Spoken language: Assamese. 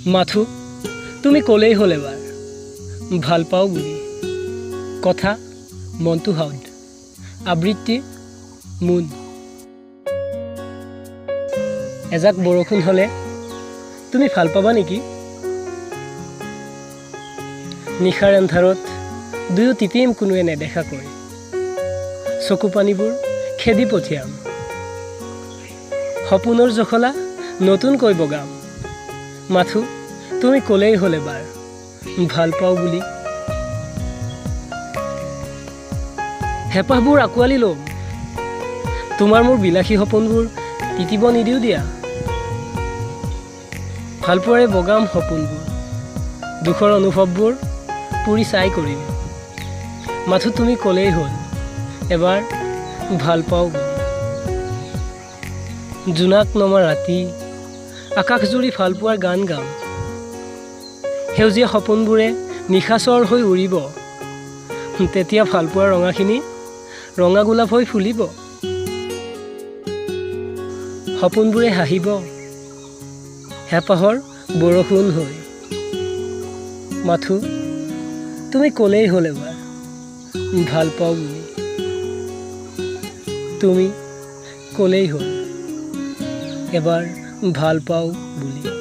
মাথো তুমি ক'লেই হ'ল এবাৰ ভাল পাওঁ বুলি কথা মনটো হাউদ আবৃত্তি মোন এজাক বৰষুণ হ'লে তুমি ভাল পাবা নেকি নিশাৰ এন্ধাৰত দুয়ো তিতিম কোনোৱে নেদেখাকৈ চকু পানীবোৰ খেদি পঠিয়াম সপোনৰ জখলা নতুনকৈ বগাম মাথো তুমি ক'লেই হ'ল এবাৰ ভাল পাওঁ বুলি হেঁপাহবোৰ আঁকোৱালি ল'ম তোমাৰ মোৰ বিলাসী সপোনবোৰ তিতিব নিদিওঁ দিয়া ভালপোৱাৰে বগাম সপোনবোৰ দুখৰ অনুভৱবোৰ পুৰি চাই কৰিম মাথো তুমি ক'লেই হ'ল এবাৰ ভাল পাওঁ বুলি জোনাক নমা ৰাতি আকাশজুৰি ভালপোৱাৰ গান গাম সেউজীয়া সপোনবোৰে নিশাচৰ হৈ উৰিব তেতিয়া ভালপোৱাৰ ৰঙাখিনি ৰঙা গোলাপ হৈ ফুলিব সপোনবোৰে হাঁহিব হেঁপাহৰ বৰষুণ হৈ মাথো তুমি ক'লেই হ'ল এবাৰ ভাল পাওঁ বুলি তুমি ক'লেই হ'ল এবাৰ ভাল পাওঁ বুলি